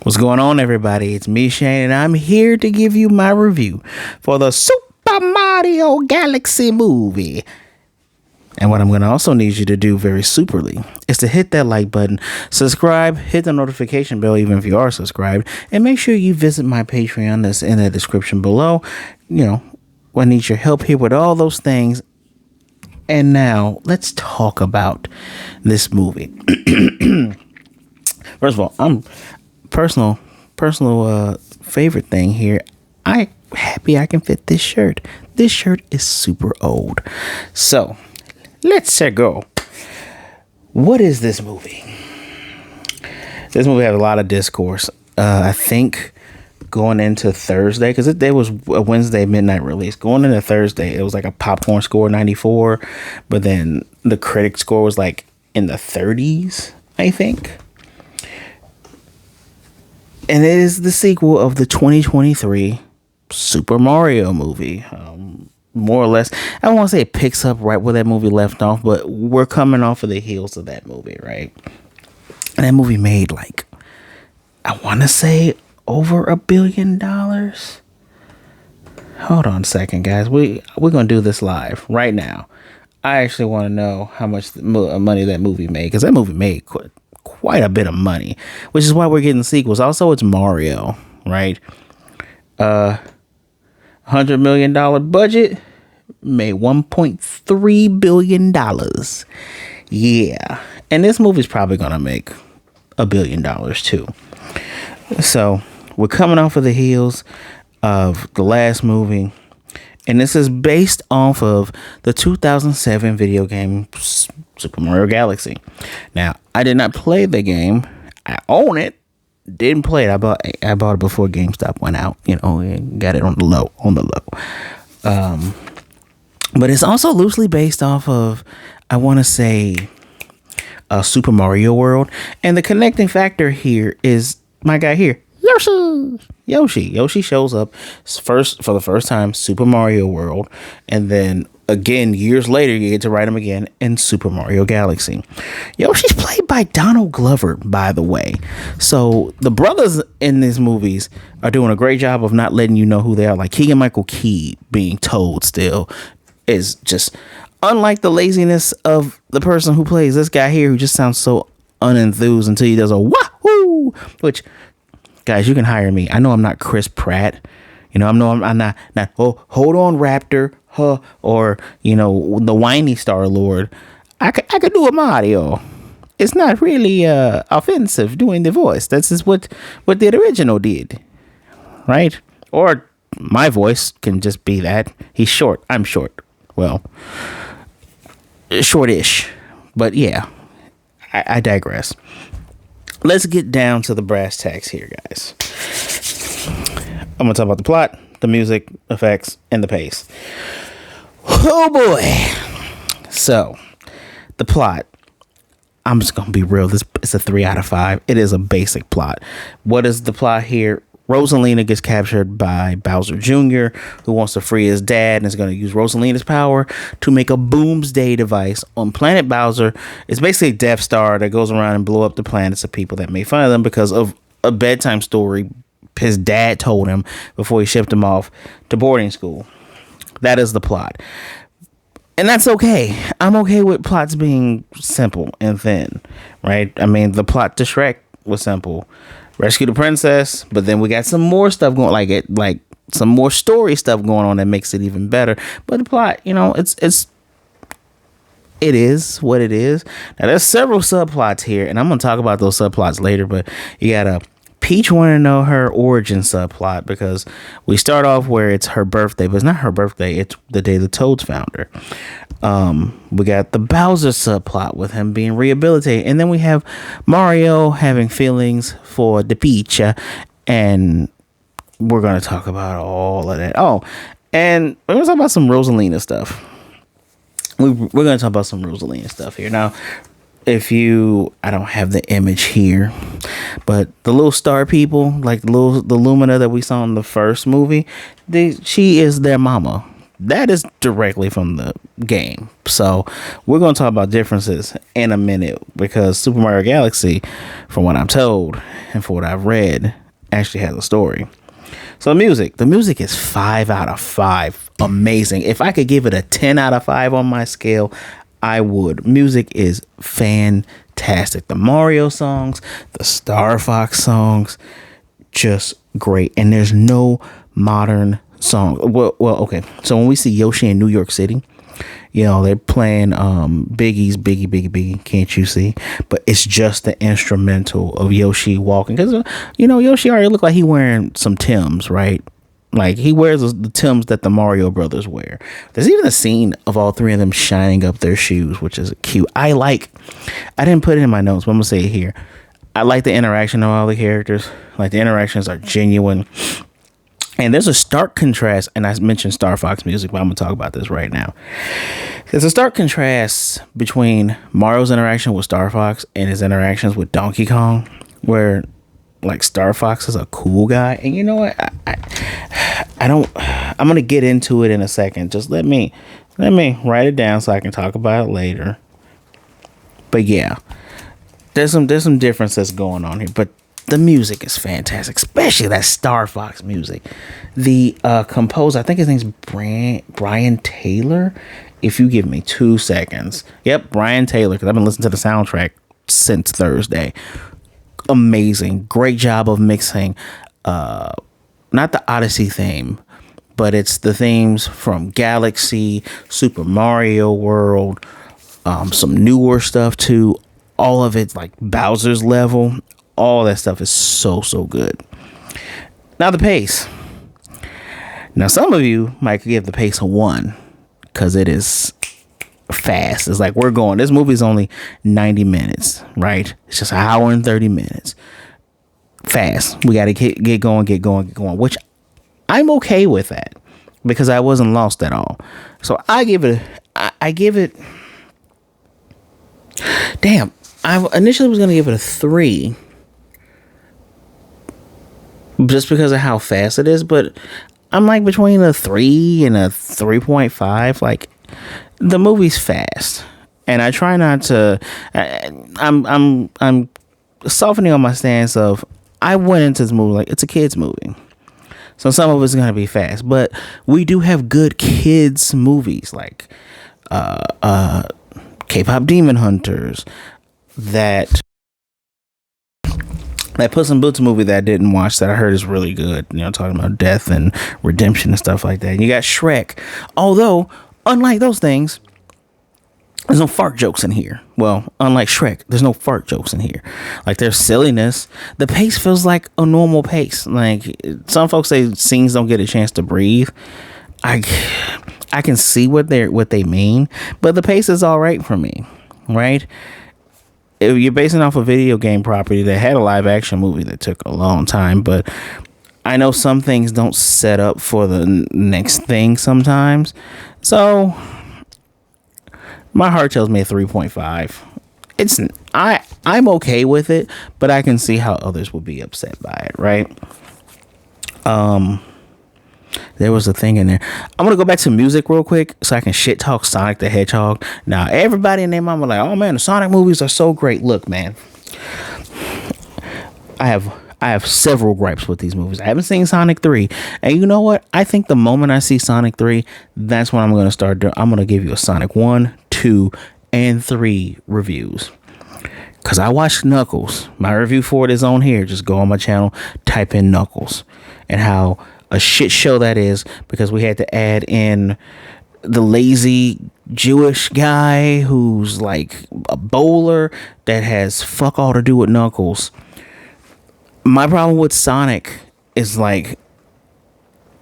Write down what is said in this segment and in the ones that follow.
What's going on, everybody? It's me, Shane, and I'm here to give you my review for the Super Mario Galaxy movie. And what I'm going to also need you to do very superly is to hit that like button, subscribe, hit the notification bell even if you are subscribed, and make sure you visit my Patreon that's in the description below. I need your help here with all those things. And now, let's talk about this movie. First of all, I'm personal favorite thing here. I'm happy I can fit this shirt. This shirt is super old. So, let's go. What is this movie? This movie has a lot of discourse. I think going into Thursday, because there was a Wednesday midnight release. Going into Thursday, it was like a popcorn score 94, but then the critic score was like in the 30s, I think. And it is the sequel of the 2023 Super Mario movie. More or less, I don't want to say it picks up right where that movie left off, but we're coming off of the heels of that movie, right? And that movie made like, I want to say over $1 billion. Hold on a second, guys. We're going to do this live right now. I actually want to know how much money that movie made, because that movie made quite a bit of money, which is why we're getting sequels. Also, it's Mario, right? $100 million budget, made $1.3 billion. Yeah. And this movie's probably gonna make $1 billion too. So we're coming off of the heels of the last movie, and this is based off of the 2007 video game Super Mario Galaxy. Now, I did not play the game. I own it. Didn't play it. I bought it before GameStop went out. And got it on the low. But it's also loosely based off of, I want to say, Super Mario World. And the connecting factor here is my guy here, Yoshi shows up for the first time, Super Mario World, and then again years later you get to ride him again in Super Mario Galaxy. Yoshi's played by Donald Glover, by the way. So the brothers in these movies are doing a great job of not letting you know who they are. Like Keegan-Michael being Toad still is just, unlike the laziness of the person who plays this guy here, who just sounds so unenthused until he does a wahoo, which, guys, you can hire me. I know I'm not Chris Pratt. I'm not hold on, Raptor, or the whiny Star Lord. I could do a Mario. It's not really offensive doing the voice. That's just what the original did, right? Or my voice can just be that. He's short. I'm short. Well, shortish, but yeah. I digress. Let's get down to the brass tacks here, guys. I'm going to talk about the plot, the music, effects, and the pace. Oh, boy. So, the plot. I'm just going to be real. This is a 3 out of 5. It is a basic plot. What is the plot here? Rosalina gets captured by Bowser Jr., who wants to free his dad and is going to use Rosalina's power to make a boomsday device on planet Bowser. It's basically a Death Star that goes around and blow up the planets of people that make fun of them because of a bedtime story his dad told him before he shipped him off to boarding school. That is the plot. And that's okay. I'm okay with plots being simple and thin, right? I mean, the plot to Shrek was simple. Rescue the princess, but then we got some more stuff going, like some more story stuff going on that makes it even better. But the plot, it is what it is. Now there's several subplots here, and I'm gonna talk about those subplots later. But you got a Peach want to know her origin subplot, because we start off where it's her birthday, but it's not her birthday. It's the day the Toads found her. We got the Bowser subplot with him being rehabilitated. And then we have Mario having feelings for the Peach. And we're going to talk about all of that. Oh, and we're going to talk about some Rosalina stuff. We're going to talk about some Rosalina stuff here. Now, I don't have the image here, but the little star people, like the Lumina that we saw in the first movie, she is their mama. that is directly from the game. So we're going to talk about differences in a minute, because Super Mario Galaxy, from what I'm told and for what I've read, actually has a story. So the music is 5 out of 5. Amazing. If I could give it a 10 out of 5 on my scale, I would. Music is fantastic. The Mario songs, the Star Fox songs, just great. And there's no modern song. Well, okay. So when we see Yoshi in New York City, they're playing Biggie's Biggie, Can't You See? But it's just the instrumental of Yoshi walking, because Yoshi already looked like he wearing some Timbs, right? Like, he wears the Timbs that the Mario brothers wear. There's even a scene of all three of them shining up their shoes, which is cute. I didn't put it in my notes, but I'm gonna say it here. I like the interaction of all the characters. Like, the interactions are genuine. And there's a stark contrast, and I mentioned Star Fox music, but I'm going to talk about this right now. There's a stark contrast between Mario's interaction with Star Fox and his interactions with Donkey Kong, where, like, Star Fox is a cool guy. And you know what? I'm going to get into it in a second. Just let me write it down so I can talk about it later. But yeah, there's some differences going on here, but the music is fantastic, especially that Star Fox music. The composer, I think his name's Brian Taylor. If you give me 2 seconds. Yep, Brian Taylor, because I've been listening to the soundtrack since Thursday. Amazing. Great job of mixing, not the Odyssey theme, but it's the themes from Galaxy, Super Mario World, some newer stuff too. All of it, like Bowser's level. All that stuff is so good. Now the pace. Now some of you might give the pace a 1 because it is fast. It's like, this movie's only 90 minutes, right? It's just an hour and 30 minutes. Fast. We got to get going, which I'm okay with that because I wasn't lost at all. So I give it, damn, I initially was going to give it a 3. Just because of how fast it is, but I'm like between a 3 and a 3.5. Like, the movie's fast, and I try not to. I'm softening on my stance of, I went into this movie like it's a kids movie, so some of it's gonna be fast, but we do have good kids movies like K-pop Demon Hunters, that Puss in Boots movie that I didn't watch that I heard is really good. Talking about death and redemption and stuff like that. And you got Shrek. Although, unlike those things, there's no fart jokes in here. Well, unlike Shrek, there's no fart jokes in here. Like, there's silliness. The pace feels like a normal pace. Like, some folks say scenes don't get a chance to breathe. I can see what they mean, but the pace is all right for me, right? If you're basing off a video game property that had a live action movie that took a long time, but I know some things don't set up for the next thing sometimes. So my heart tells me a 3.5. I'm okay with it, but I can see how others would be upset by it, right? There was a thing in there. I'm going to go back to music real quick so I can shit talk Sonic the Hedgehog. Now, everybody and their mama like, oh man, the Sonic movies are so great. Look, man, I have several gripes with these movies. I haven't seen Sonic 3. And you know what? I think the moment I see Sonic 3, that's when I'm going to start doing. I'm going to give you a Sonic 1, 2, and 3 reviews. Because I watched Knuckles. My review for it is on here. Just go on my channel, type in Knuckles, and how a shit show that is, because we had to add in the lazy Jewish guy who's like a bowler that has fuck all to do with Knuckles. My problem with Sonic is, like,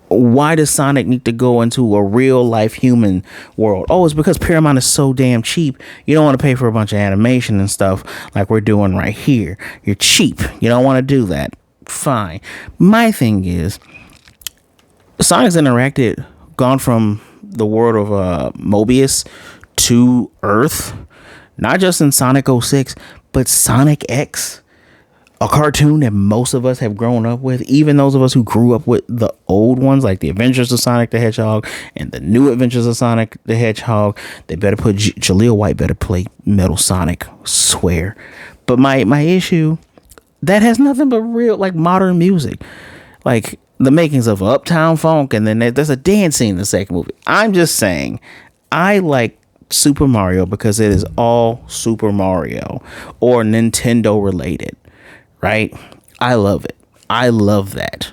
why does Sonic need to go into a real life human world? Oh, it's because Paramount is so damn cheap. You don't want to pay for a bunch of animation and stuff like we're doing right here. You're cheap. You don't want to do that. Fine. My thing is, Sonic's gone from the world of Mobius to Earth, not just in Sonic 06, but Sonic X. a cartoon that most of us have grown up with, even those of us who grew up with the old ones, like the Adventures of Sonic the Hedgehog and the New Adventures of Sonic the Hedgehog. They better put Jaleel White better play Metal Sonic, swear. But my issue, that has nothing but real, like, modern music, like the makings of Uptown Funk, and then there's a dance scene in the second movie. I'm just saying, I like Super Mario because it is all Super Mario or Nintendo related. Right? I love it. I love that.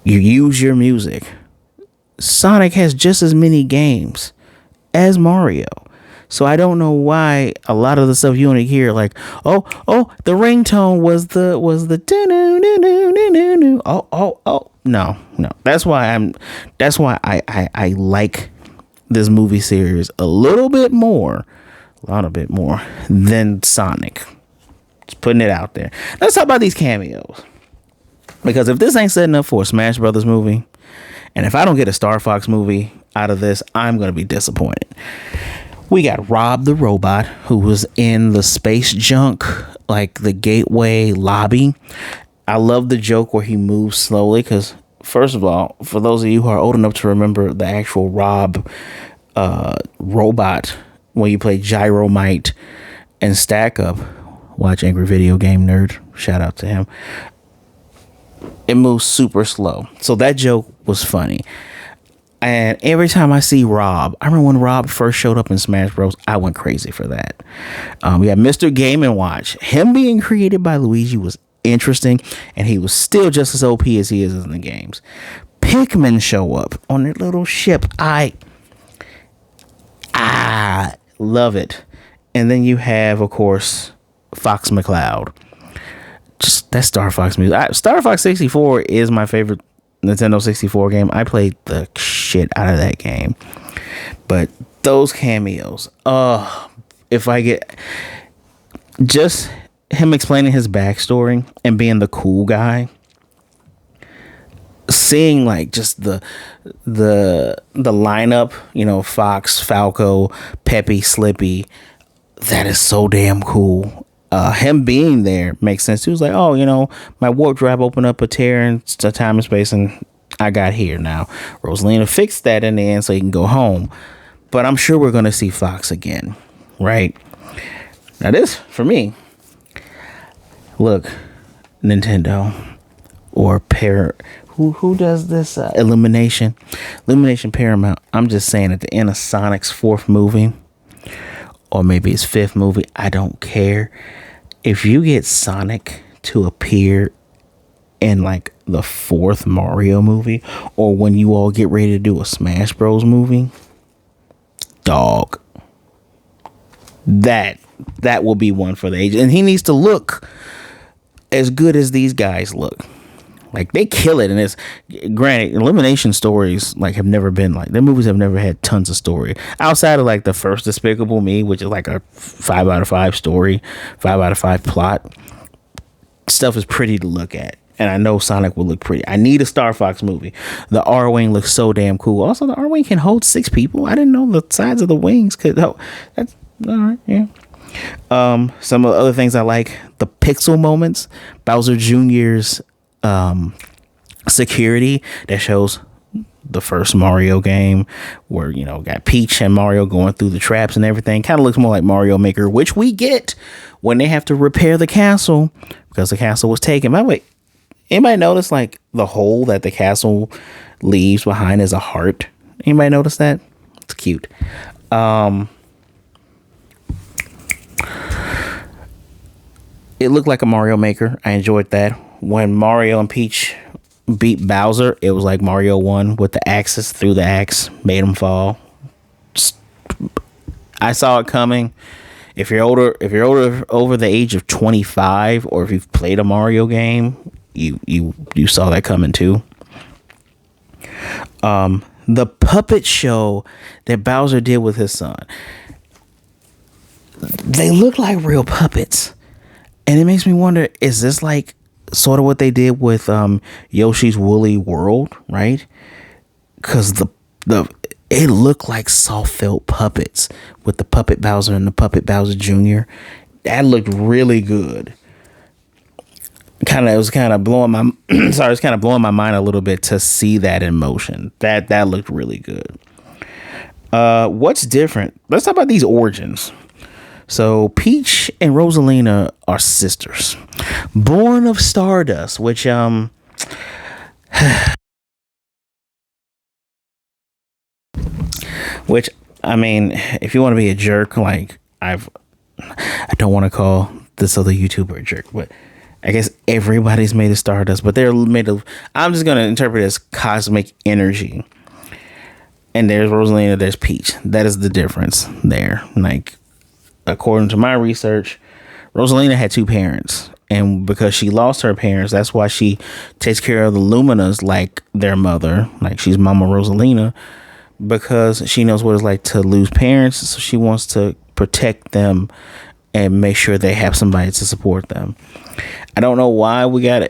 You use your music. Sonic has just as many games as Mario. So I don't know why a lot of the stuff you want to hear, like, oh, the ringtone was the no. That's why I like this movie series a lot bit more than Sonic. Putting it out there. Let's talk about these cameos, because if this ain't setting up for a Smash Brothers movie, and if I don't get a Star Fox movie out of this, I'm gonna be disappointed. We got Rob the Robot, who was in the space junk, like the gateway lobby. I love the joke where he moves slowly, because first of all, for those of you who are old enough to remember the actual Rob robot, when you play Gyromite and Stack Up, watch Angry Video Game Nerd, shout out to him, it moves super slow. So that joke was funny. And every time I see Rob, I remember when Rob first showed up in Smash Bros, I went crazy for that. We had Mr. Game & Watch. Him being created by Luigi was interesting, and he was still just as OP as he is in the games. Pikmin show up on their little ship. I love it. And then you have, of course, Fox McCloud. Just that Star Fox music. Star Fox 64 is my favorite Nintendo 64 game. I played the shit out of that game. But those cameos, if I get just him explaining his backstory and being the cool guy, seeing like just the lineup, you know, Fox, Falco, Peppy, Slippy, that is so damn cool. Him being there makes sense. He was like, oh, you know, my warp drive opened up a tear in time and space, and I got here now. Rosalina fixed that in the end so he can go home. But I'm sure we're going to see Fox again, right? Now this, for me, look, Nintendo or who does this? Illumination Paramount. I'm just saying, at the end of Sonic's fourth movie, or maybe his fifth movie, I don't care. If you get Sonic to appear in like the fourth Mario movie, or when you all get ready to do a Smash Bros movie, dog, that will be one for the age. And he needs to look as good as these guys look. Like, they kill it. And it's, granted, Illumination stories like have never been like, their movies have never had tons of story outside of like the first Despicable Me, which is like a 5 out of 5 story, 5 out of 5 plot. Stuff is pretty to look at, and I know Sonic will look pretty. I need a Star Fox movie. The R-Wing looks so damn cool. Also, the R-Wing can hold 6 people. I didn't know the sides of the wings could hold. That's all right. Yeah. Some of the other things I like, the pixel moments, Bowser Jr.'s security that shows the first Mario game, where, you know, got Peach and Mario going through the traps and everything. Kind of looks more like Mario Maker, which we get when they have to repair the castle because the castle was taken. By the way, anybody notice like the hole that the castle leaves behind is a heart? Anybody notice that? It's cute. It looked like a Mario Maker. I enjoyed that. When Mario and Peach beat Bowser, it was like Mario 1 with the axes, threw the axe, made him fall. I saw it coming. If you're older over the age of 25, or if you've played a Mario game, you saw that coming too. The puppet show that Bowser did with his son, they look like real puppets. And it makes me wonder, is this like sort of what they did with Yoshi's Woolly World, right? Because it looked like soft felt puppets with the puppet Bowser and the puppet Bowser Jr. That looked really good. It was kind of blowing my sorry, it's kind of blowing my mind a little bit to see that in motion. That looked really good. What's different? Let's talk about these origins. So Peach and Rosalina are sisters, born of stardust, which I mean, if you want to be a jerk, like I don't want to call this other YouTuber a jerk, but I guess everybody's made of stardust, but they're made of. I'm just gonna interpret it as cosmic energy. And there's Rosalina, there's Peach. That is the difference there. Like, according to my research, Rosalina had two parents. And because she lost her parents, that's why she takes care of the Luminas like their mother. Like, she's Mama Rosalina. Because she knows what it's like to lose parents. So she wants to protect them and make sure they have somebody to support them. I don't know why we got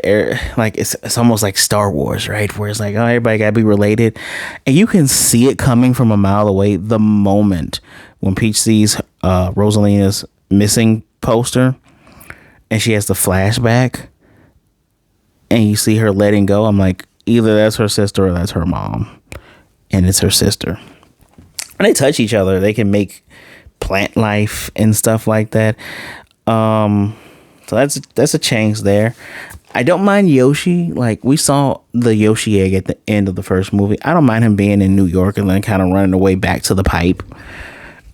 like it's almost like Star Wars, right? Where it's like, oh, everybody gotta be related, and you can see it coming from a mile away the moment when Peach sees Rosalina's missing poster, and she has the flashback, and you see her letting go. I'm like, either that's her sister or that's her mom, and it's her sister. And they touch each other. They can make plant life and stuff like that. So that's a change there. I don't mind Yoshi. Like, we saw the Yoshi egg at the end of the first movie. I don't mind him being in New York and then kind of running away back to the pipe.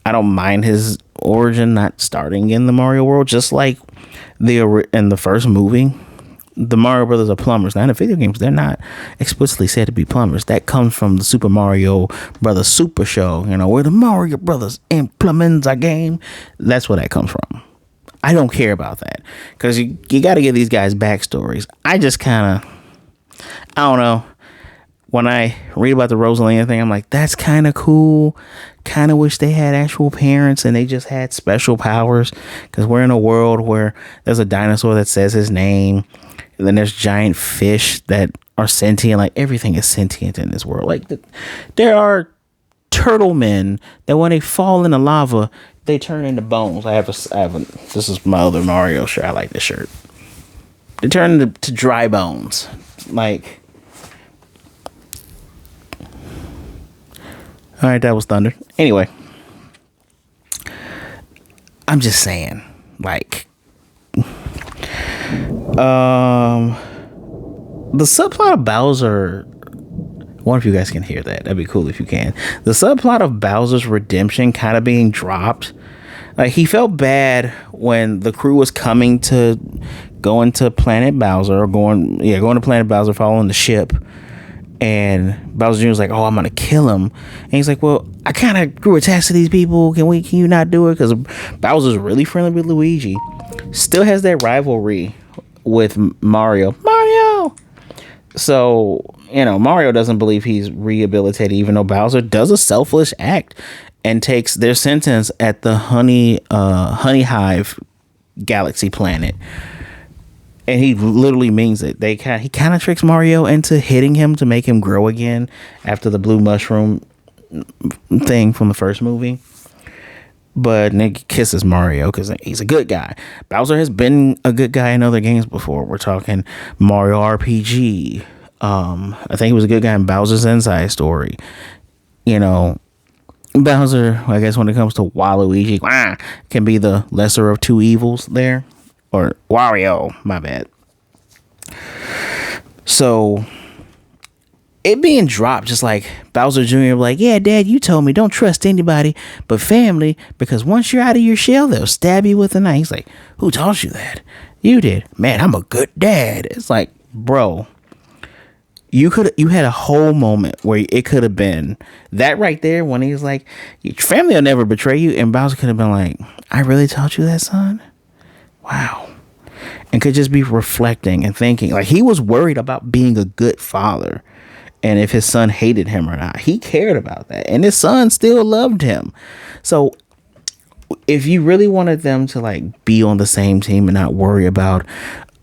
I don't mind his origin not starting in the Mario world, just like in the first movie. The Mario Brothers are plumbers. Now, in the video games, they're not explicitly said to be plumbers. That comes from the Super Mario Brothers Super Show, where the Mario Brothers and plumbing's a game. That's where that comes from. I don't care about that because you got to give these guys backstories. I just kind of, I don't know. When I read about the Rosalina thing, I'm like, that's kind of cool. Kind of wish they had actual parents and they just had special powers, because we're in a world where there's a dinosaur that says his name. And then there's giant fish that are sentient. Like, everything is sentient in this world. Like, there are turtle men that when they fall in the lava, they turn into bones. I have a this is my other Mario shirt. I like this shirt. They turn into dry bones. Like, all right, that was thunder. Anyway, I'm just saying, like, the subplot of Bowser. I wonder if you guys can hear that. That'd be cool if you can. The subplot of Bowser's redemption kind of being dropped. Like, he felt bad when the crew was coming to go into Planet Bowser, or going to Planet Bowser, following the ship. And Bowser Jr. was like, "Oh, I'm gonna kill him." And he's like, "Well, I kind of grew attached to these people. Can you not do it?" Because Bowser's really friendly with Luigi. Still has that rivalry with Mario. So, Mario doesn't believe he's rehabilitated, even though Bowser does a selfless act and takes their sentence at the honey hive galaxy planet. And he literally means it. He kind of tricks Mario into hitting him to make him grow again after the blue mushroom thing from the first movie. But Nick kisses Mario because he's a good guy. Bowser has been a good guy in other games before. We're talking Mario RPG. I think he was a good guy in Bowser's Inside Story. Bowser, I guess when it comes to Waluigi, can be the lesser of two evils there. Or Wario, my bad. So, it being dropped, just like Bowser Jr. like, "Yeah, Dad, you told me don't trust anybody but family, because once you're out of your shell, they'll stab you with a knife." He's like, "Who taught you that?" "You did." "Man, I'm a good dad." It's like, bro, you had a whole moment where it could have been that right there when he's like, "Your family will never betray you," and Bowser could have been like, "I really taught you that, son? Wow." And could just be reflecting and thinking, like, he was worried about being a good father. And if his son hated him or not, he cared about that. And his son still loved him. So if you really wanted them to, like, be on the same team and not worry about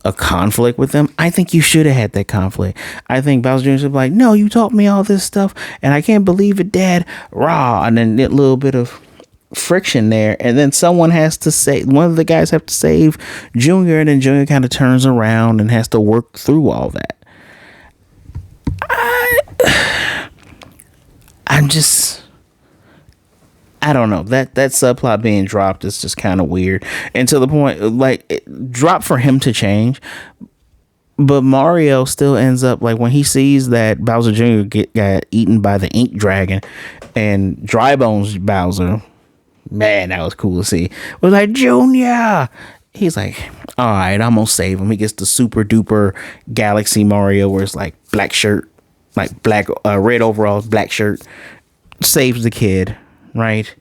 a conflict with them, I think you should have had that conflict. I think Bowser Jr. should be like, "No, you taught me all this stuff and I can't believe it, Dad. Rah." And then a little bit of friction there, and then someone has to say, one of the guys have to save Junior, and then Junior kind of turns around and has to work through all that. I'm just, I don't know, that subplot being dropped is just kind of weird, and to the point, like, drop for him to change. But Mario still ends up, like, when he sees that Bowser Jr. got eaten by the ink dragon and Dry Bones Bowser, man, that was cool to see. It was like, Junior! He's like, all right, I'm gonna save him. He gets the super duper Galaxy Mario, where it's like black shirt, like black, red overalls, black shirt, saves the kid, right?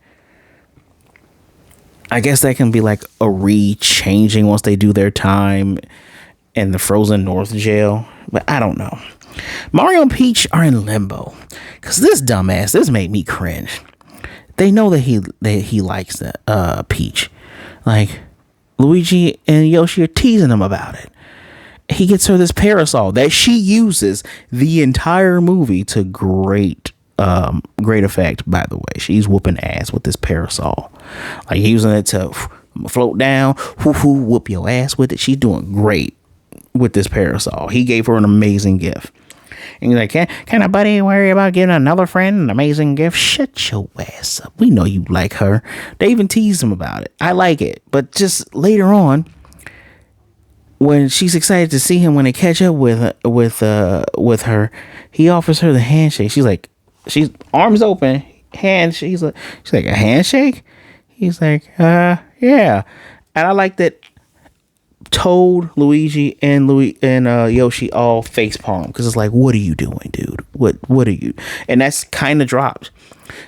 I guess that can be like a re-changing once they do their time in the Frozen North jail, but I don't know. Mario and Peach are in limbo because this dumbass, this made me cringe. They know that he likes the Peach, like Luigi and Yoshi are teasing him about it. He gets her this parasol that she uses the entire movie to great effect. By the way, she's whooping ass with this parasol, like using it to float down, whoop your ass with it. She's doing great with this parasol. He gave her an amazing gift. And he's like, can a buddy worry about getting another friend an amazing gift? Shut your ass up. We know you like her. They even teased him about it. I like it. But just later on, when she's excited to see him, when they catch up with her, he offers her the handshake. She's arms open, hand. She's like, a handshake? He's like, yeah. And I like that Toad, Luigi, and Yoshi all face palm, because it's like, what are you doing, dude? What are you? And that's kind of dropped.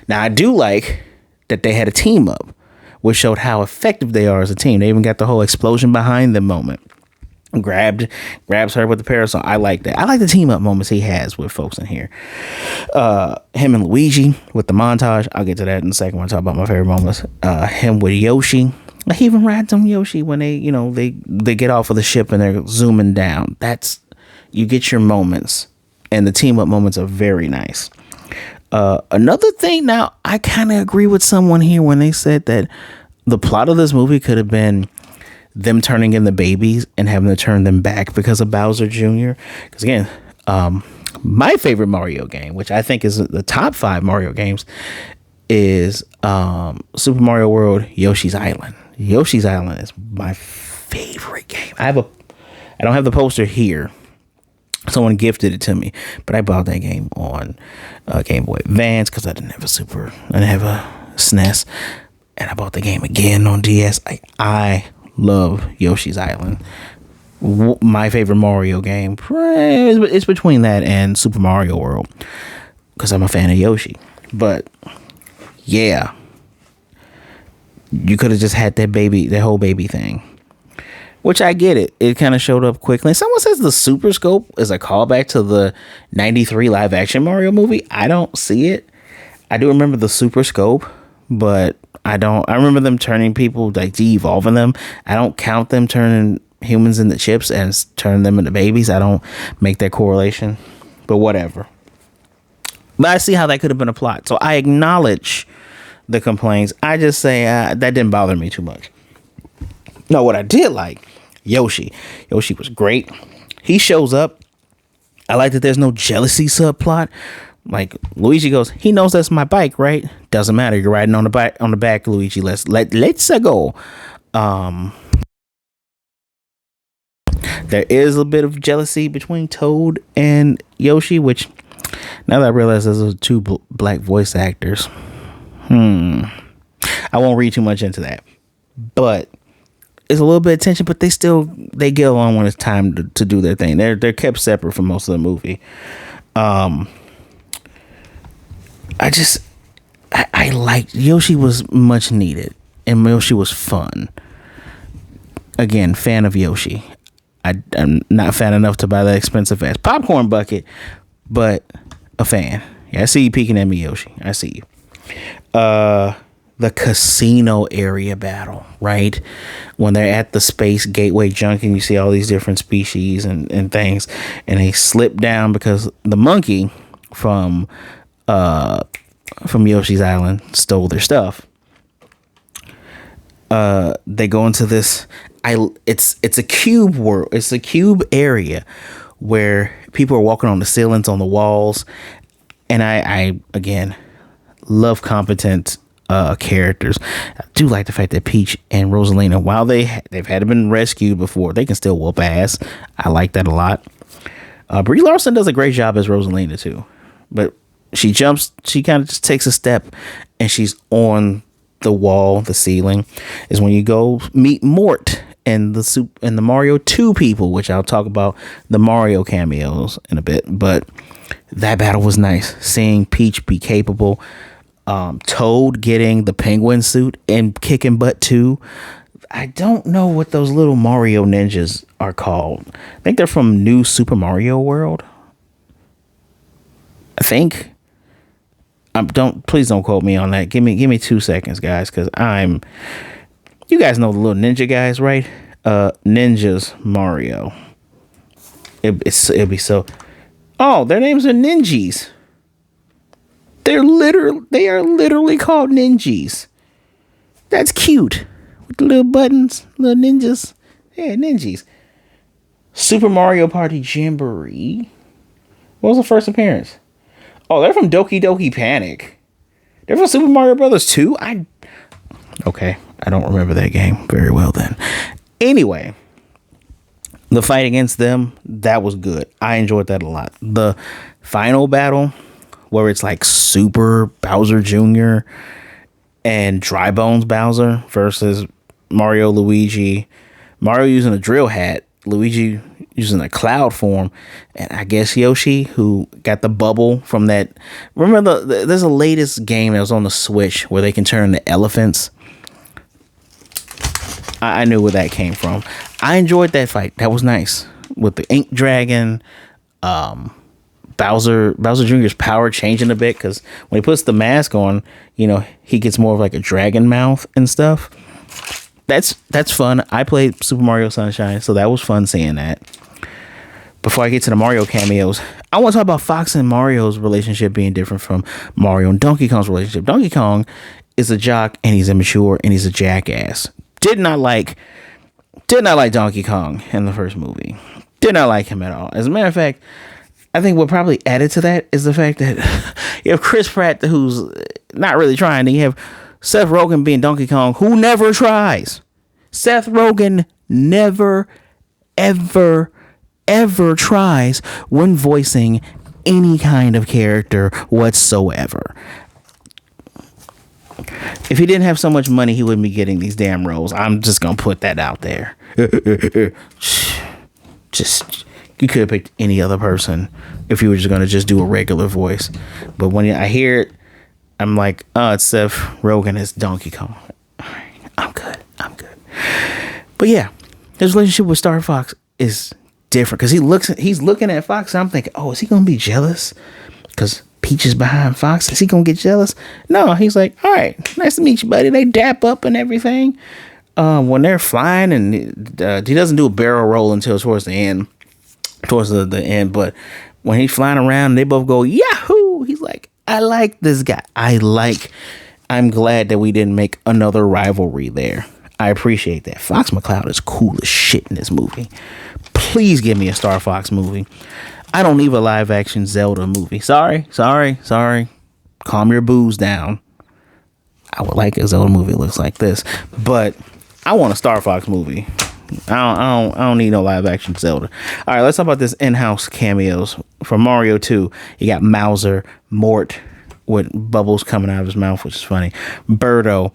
Now I do like that they had a team up, which showed how effective they are as a team. They even got the whole explosion behind them moment. Grabs her with the parasol. I like that. I like the team up moments he has with folks in here. Him and Luigi with the montage. I'll get to that in a second when I talk about my favorite moments. Him with Yoshi. He even rides on Yoshi when they get off of the ship and they're zooming down. That's, you get your moments, and the team up moments are very nice. Another thing, now I kind of agree with someone here when they said that the plot of this movie could have been them turning in the babies and having to turn them back because of Bowser Jr. Because again, my favorite Mario game, which I think is the top 5 Mario games, is Super Mario World Yoshi's Island. Yoshi's Island is my favorite game. I don't have the poster here. Someone gifted it to me, but I bought that game on Game Boy Advance because I didn't have a SNES, and I bought the game again on DS. I love Yoshi's Island. My favorite Mario game is between that and Super Mario World, because I'm a fan of Yoshi. But yeah, you could have just had that whole baby thing, which I get it. It kind of showed up quickly. Someone says the Super Scope is a callback to the 93 live action Mario movie. I don't see it. I do remember the Super Scope, but I remember them turning people, like de-evolving them. I don't count them turning humans into chips and turning them into babies. I don't make that correlation, but whatever. But I see how that could have been a plot. So I acknowledge the complaints. I just say that didn't bother me too much. No, what I did like, Yoshi was great. He shows up. I like that there's no jealousy subplot. Like, Luigi goes, he knows that's my bike, right? Doesn't matter. You're riding on the back, Luigi. Let's go. There is a bit of jealousy between Toad and Yoshi, which, now that I realize there's 2 black voice actors, I won't read too much into that, but it's a little bit of tension. But they get along when it's time to do their thing. They're kept separate for most of the movie. I liked Yoshi. Was much needed, and Yoshi was fun. Again, fan of Yoshi. I'm not fan enough to buy that expensive ass popcorn bucket, but a fan. Yeah, I see you peeking at me, Yoshi. I see you. The casino area battle, right? When they're at the Space Gateway Junction, you see all these different species and things, and they slip down because the monkey from Yoshi's Island stole their stuff. They go into this. It's a cube world. It's a cube area where people are walking on the ceilings, on the walls, and I again love competent characters. I do like the fact that Peach and Rosalina, while they've had been rescued before, they can still whoop ass. I like that a lot. Brie Larson does a great job as Rosalina too, but she kind of just takes a step, and she's on the wall, the ceiling. Is when you go meet Mort and the Mario 2 people, which I'll talk about the Mario cameos in a bit. But that battle was nice. Seeing Peach be capable, Toad getting the penguin suit and kicking butt too. I don't know what those little Mario ninjas are called. I think they're from New Super Mario World. I think. Please don't quote me on that. Give me 2 seconds, guys, because you guys know the little ninja guys, right? Ninjas Mario. It'd be so. Oh, their names are Ninjas. They are literally called Ninjas. That's cute. With the little buttons, little ninjas. Yeah, Ninjas. Super Mario Party Jamboree. What was the first appearance? Oh, they're from Doki Doki Panic. They're from Super Mario Brothers 2? Okay, I don't remember that game very well then. Anyway, the fight against them, that was good. I enjoyed that a lot. The final battle, where it's like Super Bowser Jr. and Dry Bones Bowser versus Mario, Luigi. Mario using a drill hat, Luigi using a cloud form, and I guess Yoshi, who got the bubble from that. Remember, there's a latest game that was on the Switch where they can turn into elephants. I knew where that came from. I enjoyed that fight. That was nice with the Ink Dragon. Bowser Jr.'s power changing a bit because when he puts the mask on, he gets more of like a dragon mouth and stuff. That's fun. I played Super Mario Sunshine, so that was fun seeing that. Before I get to the Mario cameos, I want to talk about Fox and Mario's relationship being different from Mario and Donkey Kong's relationship. Donkey Kong is a jock, and he's immature, and he's a jackass. Did not like Donkey Kong in the first movie. Did not like him at all. As a matter of fact, I think what probably added to that is the fact that you have Chris Pratt, who's not really trying, and you have Seth Rogen being Donkey Kong, who never tries. Seth Rogen never, ever, ever tries when voicing any kind of character whatsoever. If he didn't have so much money, he wouldn't be getting these damn roles. I'm just gonna put that out there. Just, you could have picked any other person if you were just gonna just do a regular voice. But when I hear it, I'm like, oh, it's Seth Rogen as Donkey Kong. All right, I'm good. But yeah, his relationship with Star Fox is different because he's looking at Fox, and I'm thinking, oh, is he gonna be jealous because Peach is behind Fox? Is he gonna get jealous? No, he's like, all right, nice to meet you, buddy. They dap up and everything. When they're flying, and he doesn't do a barrel roll until towards the end. But when he's flying around, they both go Yahoo! He's like, I like this guy. I'm glad that we didn't make another rivalry there. I appreciate that. Fox McCloud is cool as shit in this movie. Please give me a Star Fox movie. I don't need a live action Zelda movie. Sorry. Calm your booze down. I would like a Zelda movie that looks like this, but I want a Star Fox movie. I don't need no live action Zelda. All right, let's talk about this in-house cameos for Mario 2. You got Mauser, Mort with bubbles coming out of his mouth, which is funny. Birdo.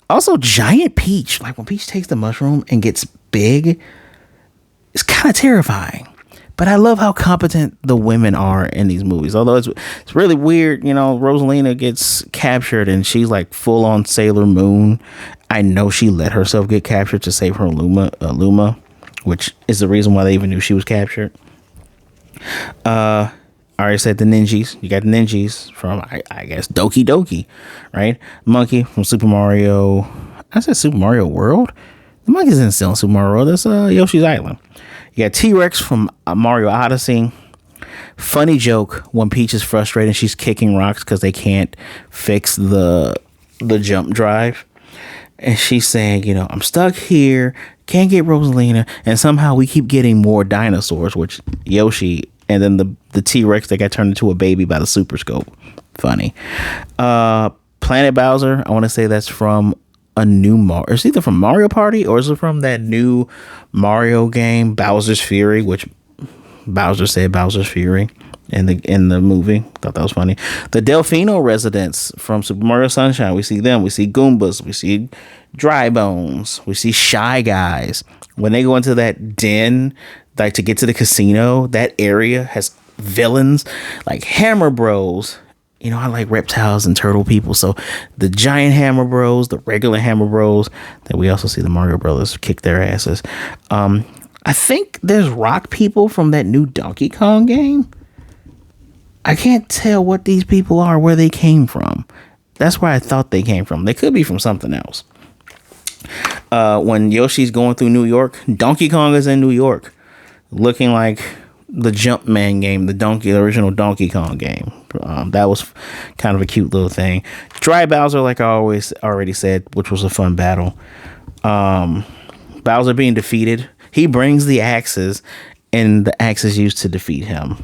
Also, Giant Peach. Like when Peach takes the mushroom and gets big, it's kind of terrifying. But I love how competent the women are in these movies. Although it's really weird, Rosalina gets captured and she's like full on Sailor Moon. I know she let herself get captured to save her Luma, which is the reason why they even knew she was captured. I already said the Ninjas. You got the Ninjas from, I guess, Doki Doki, right? Monkey from Super Mario. I said Super Mario World? The monkey's isn't still in Super Mario World. That's Yoshi's Island. You got T-Rex from Mario Odyssey. Funny joke when Peach is frustrated and she's kicking rocks because they can't fix the jump drive. And she's saying, I'm stuck here, can't get Rosalina, and somehow we keep getting more dinosaurs, which Yoshi, and then the T-Rex that got turned into a baby by the Super Scope. Funny. Planet Bowser, I want to say that's from a new Mario. It's either from Mario Party or is it from that new Mario game, Bowser's Fury, which Bowser said Bowser's Fury in the movie. Thought that was funny. The Delfino residents from Super Mario Sunshine. We see them. We see Goombas. We see Dry Bones. We see Shy Guys. When they go into that den, like to get to the casino, that area has villains like Hammer Bros. I like reptiles and turtle people. So the giant Hammer Bros, the regular Hammer Bros, that we also see the Mario Brothers kick their asses. I think there's rock people from that new Donkey Kong game. I can't tell what these people are, where they came from. That's where I thought they came from. They could be from something else. When Yoshi's going through New York, Donkey Kong is in New York, looking like the Jumpman game, the original Donkey Kong game. That was kind of a cute little thing. Dry Bowser, like I already said, which was a fun battle. Bowser being defeated, he brings the axes, and the axe is used to defeat him.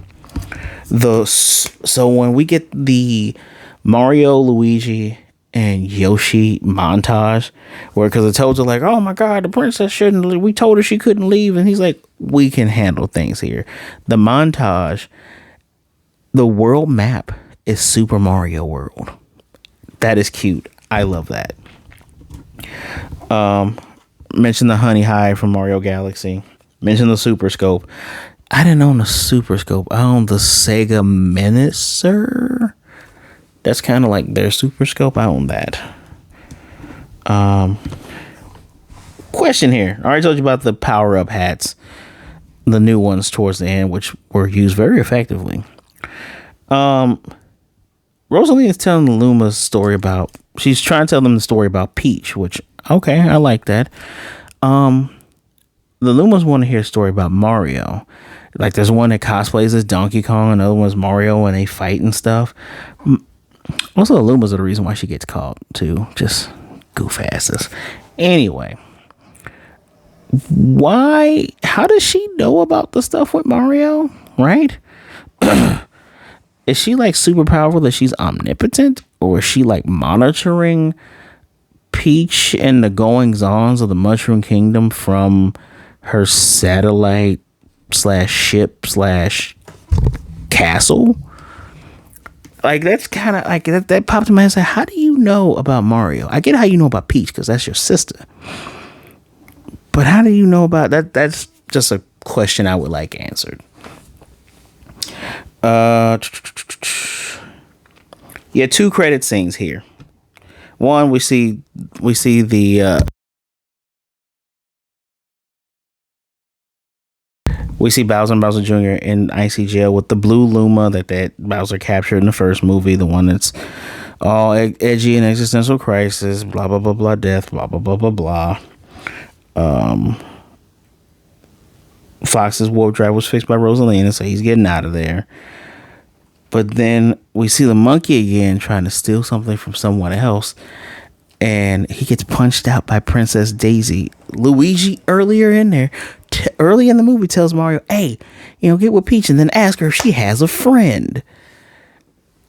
So when we get the Mario, Luigi, and Yoshi montage, because the Toads are like, oh my god, the princess shouldn't leave. We told her she couldn't leave, and he's like, we can handle things here. The montage, the world map is Super Mario World. That is cute. I love that. Mention the Honey Hive from Mario Galaxy. Mention the Super Scope. I didn't own the Super Scope. I owned the Sega Menacer. That's kind of like their Super Scope. I own that. Question here. I already told you about the power-up hats. The new ones towards the end, which were used very effectively. Rosalina is telling the Luma's story about... She's trying to tell them the story about Peach, which... Okay, I like that. The Lumas want to hear a story about Mario. Like, there's one that cosplays as Donkey Kong, another one's Mario, and they fight and stuff. Also, the Lumas are the reason why she gets caught, too. Just goof asses. Anyway. How does she know about the stuff with Mario? Right? Is she, like, super powerful that she's omnipotent? Or is she, like, monitoring Peach and the goings-ons of the Mushroom Kingdom from her satellite /ship /castle? Like, that's kind of like that popped in my head. How do you know about Mario? I get how you know about Peach because that's your sister, but how do you know about that? That's just a question I would like answered. Yeah, 2 credit scenes here. One, we see the we see Bowser and Bowser Jr. in icy jail with the blue Luma that Bowser captured in the first movie, the one that's all edgy and existential crisis, blah blah blah blah, death, blah blah blah blah blah. Fox's warp drive was fixed by Rosalina, so he's getting out of there. But then we see the monkey again trying to steal something from someone else, and he gets punched out by Princess Daisy. Luigi, earlier in there, early in the movie, tells Mario, hey, get with Peach and then ask her if she has a friend.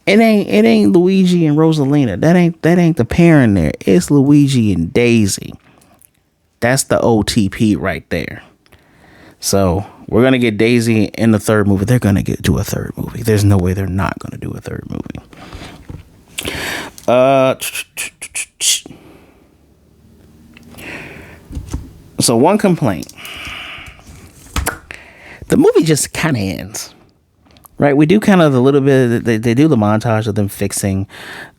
It ain't Luigi and Rosalina. That ain't the parent there. It's Luigi and Daisy. That's the OTP right there. So we're going to get Daisy in the third movie. They're going to get to a third movie. There's no way they're not going to do a third movie. So one complaint. The movie just kind of ends. Right? We do kind of a little bit. They do the montage of them fixing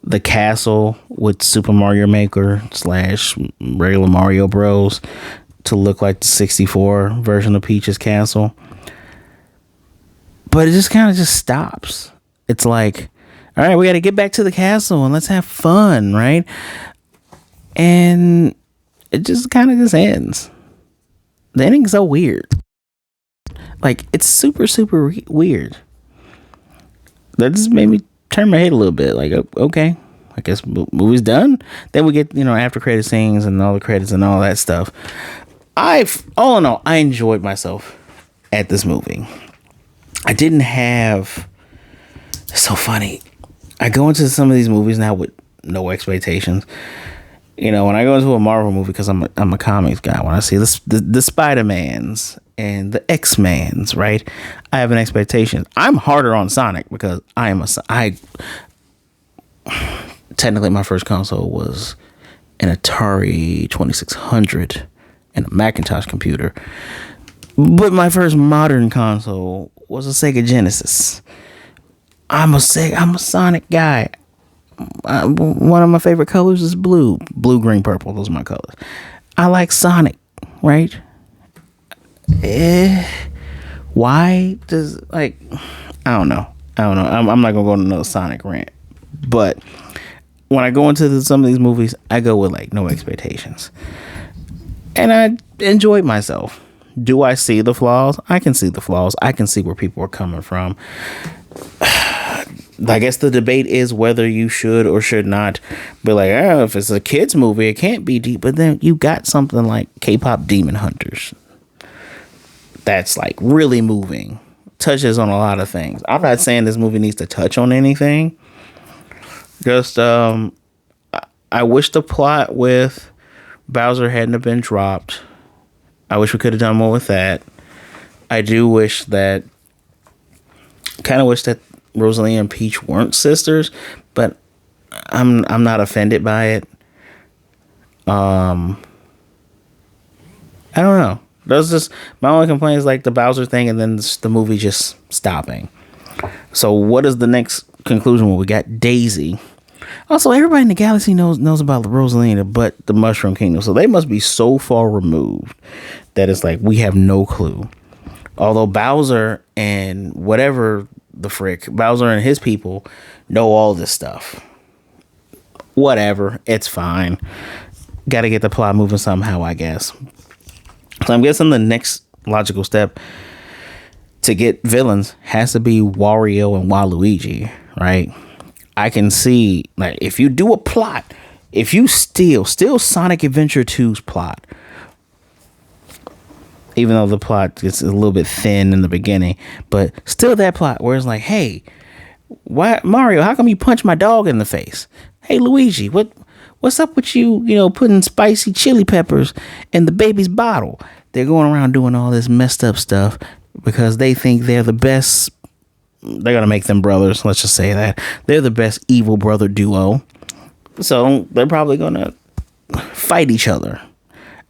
the castle with Super Mario Maker / regular Mario Bros. To look like the 64 version of Peach's castle. But it just kind of just stops. It's like, all right, we got to get back to the castle and let's have fun, right? And it just kind of just ends. The ending's so weird. Like, it's super, super weird. That just made me turn my head a little bit. Like, okay, I guess movie's done. Then we get, after credit scenes and all the credits and all that stuff. All in all, I enjoyed myself at this movie. I didn't have. It's so funny. I go into some of these movies now with no expectations. When I go into a Marvel movie, because I'm a comics guy, when I see the Spider-Mans and the X-Mans, right? I have an expectation. I'm harder on Sonic because technically my first console was an Atari 2600 and a Macintosh computer. But my first modern console was a Sega Genesis. I'm a Sonic guy. One of my favorite colors is blue, green, purple. Those are my colors. I like Sonic, right? Why does I don't know. I'm not gonna go on another Sonic rant, but when I go into some of these movies, I go with no expectations, and I enjoyed myself. Do I see the flaws? I can see the flaws. I can see where people are coming from. I guess the debate is whether you should or should not be if it's a kid's movie, it can't be deep. But then you got something like K-pop Demon Hunters. That's really moving. Touches on a lot of things. I'm not saying this movie needs to touch on anything. Just, I wish the plot with Bowser hadn't have been dropped. I wish we could have done more with that. I do wish that Rosalina and Peach weren't sisters, but I'm not offended by it. I don't know. That's just my only complaint is the Bowser thing, and then the movie just stopping. So what is the next conclusion? Well, we got Daisy. Also, everybody in the galaxy knows about Rosalina, but the Mushroom Kingdom. So they must be so far removed that it's we have no clue. Although Bowser and Bowser and his people know all this stuff. Whatever, it's fine. Got to get the plot moving somehow, I guess. So I'm guessing the next logical step to get villains has to be Wario and Waluigi, right? I can see if you do a plot, if you steal Sonic Adventure 2's plot, even though the plot gets a little bit thin in the beginning, but still that plot where it's hey, why Mario, how come you punch my dog in the face? Hey Luigi, what's up with you putting spicy chili peppers in the baby's bottle? They're going around doing all this messed up stuff because they think they're the best. They're gonna make them brothers, let's just say that they're the best evil brother duo, so they're probably gonna fight each other.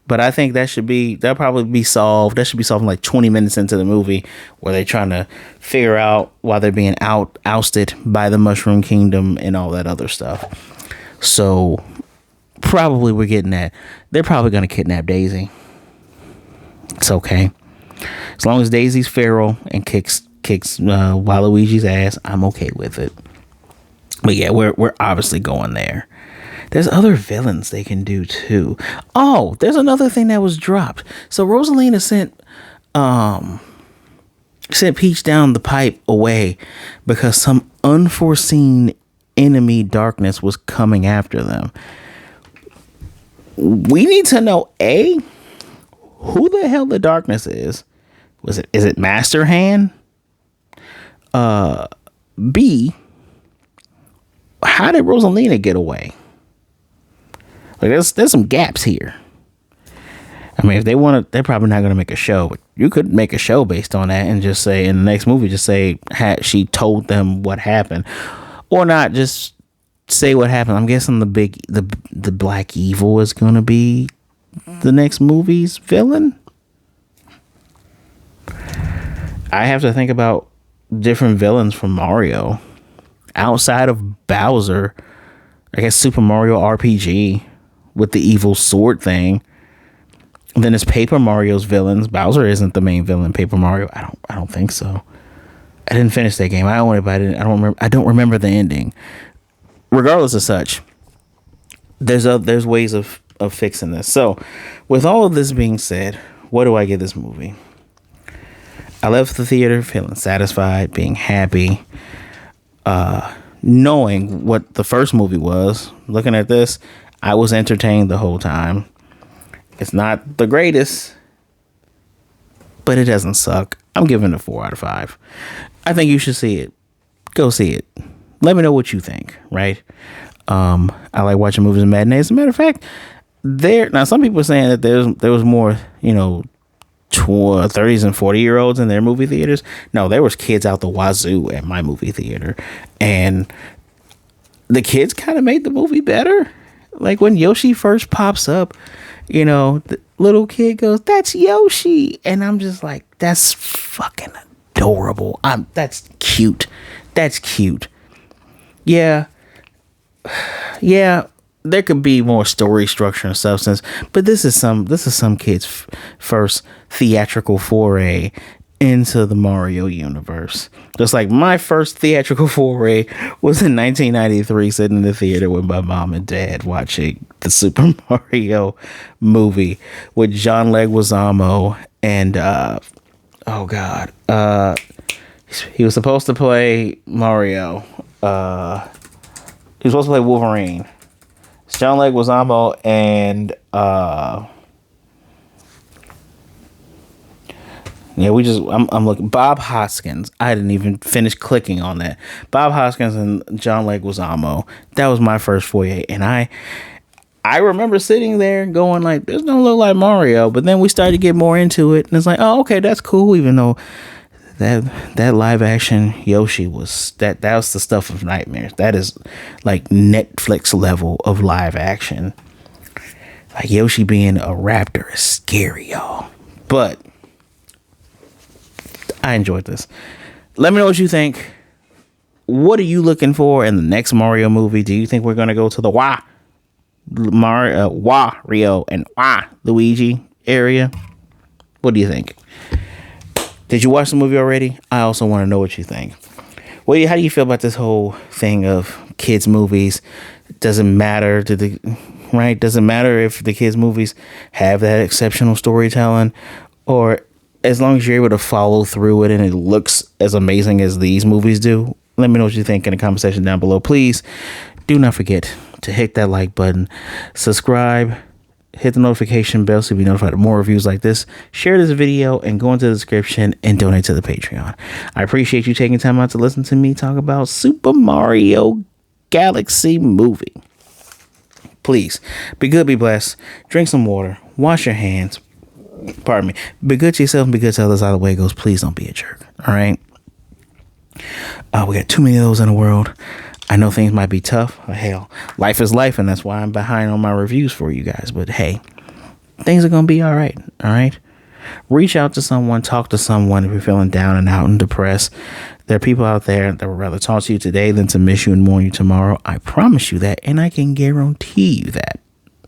But I think that'll probably be solved. That should be solved 20 minutes into the movie, where they're trying to figure out why they're being ousted by the Mushroom Kingdom and all that other stuff. So probably we're getting that. They're probably going to kidnap Daisy. It's okay. As long as Daisy's feral and kicks Waluigi's ass, I'm okay with it. But yeah, we're obviously going there. There's other villains they can do too. Oh, there's another thing that was dropped. So Rosalina sent Peach down the pipe away because some unforeseen enemy darkness was coming after them. We need to know who the hell the darkness is. Is it Master Hand? B, how did Rosalina get away? There's some gaps here. I mean, if they want to, they're probably not going to make a show. But you could make a show based on that and just say in the next movie, just say she told them what happened, or not. Just say what happened. I'm guessing the Black Evil is going to be the next movie's villain. I have to think about different villains from Mario outside of Bowser. I guess Super Mario RPG with the evil sword thing. And then it's Paper Mario's villains. Bowser isn't the main villain. Paper Mario, I don't think so. I didn't finish that game. I don't remember the ending. Regardless of such, there's ways of fixing this. So, with all of this being said, what do I give this movie? I left the theater feeling satisfied, being happy. knowing what the first movie was, looking at this, I was entertained the whole time. It's not the greatest, but it doesn't suck. I'm giving it a 4 out of 5. I think you should see it. Go see it. Let me know what you think, right? I like watching movies in matinees. As a matter of fact, now some people are saying that there was more, 30s and 40-year-olds in their movie theaters. No, there was kids out the wazoo at my movie theater, and the kids kind of made the movie better. Like when Yoshi first pops up, the little kid goes, "That's Yoshi," and I'm just like, that's fucking adorable. That's cute. That's cute. Yeah. There could be more story structure and substance, but this is some kids' first theatrical foray into the Mario universe. Just like my first theatrical foray was in 1993, sitting in the theater with my mom and dad watching the Super Mario movie with John Leguizamo and he was supposed to play Mario. He was supposed to play Wolverine. It's John Leguizamo and I'm looking. Bob Hoskins. I didn't even finish clicking on that. Bob Hoskins and John Leguizamo. That was my first foyer, and I remember sitting there going like, "This don't look like Mario." But then we started to get more into it, and it's like, "Oh, okay, that's cool." Even though that live action Yoshi was that was the stuff of nightmares. That is like Netflix level of live action. Like Yoshi being a raptor is scary, y'all. But I enjoyed this. Let me know what you think. What are you looking for in the next Mario movie? Do you think we're gonna go to the Wario and Luigi area? What do you think? Did you watch the movie already? I also want to know what you think. How do you feel about this whole thing of kids' movies? Doesn't matter Doesn't matter if the kids' movies have that exceptional storytelling, or as long as you're able to follow through it and it looks as amazing as these movies do. Let me know what you think in the comment section down below. Please do not forget to hit that like button, subscribe, hit the notification bell so you be notified of more reviews like this. Share this video and go into the description and donate to the Patreon. I appreciate you taking time out to listen to me talk about Super Mario Galaxy movie. Please be good, be blessed, drink some water, wash your hands. Pardon me. Be good to yourself and be good to others. How the way goes. Please don't be a jerk. All right. We got too many of those in the world. I know things might be tough. Hell, life is life, and that's why I'm behind on my reviews for you guys. But hey, things are gonna be all right. All right. Reach out to someone, talk to someone if you're feeling down and out and depressed. There are people out there that would rather talk to you today than to miss you and mourn you tomorrow. I promise you that, and I can guarantee you that.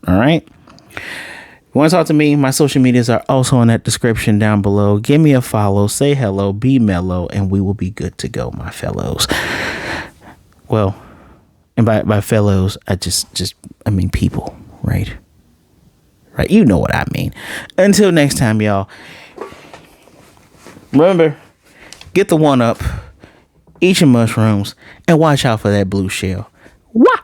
All right. You want to talk to me? My social medias are also in that description down below. Give me a follow, say hello, be mellow, and we will be good to go, my fellows. Well, and by fellows, I mean people, right? Right, you know what I mean. Until next time, y'all. Remember, get the one up, eat your mushrooms, and watch out for that blue shell. Wah!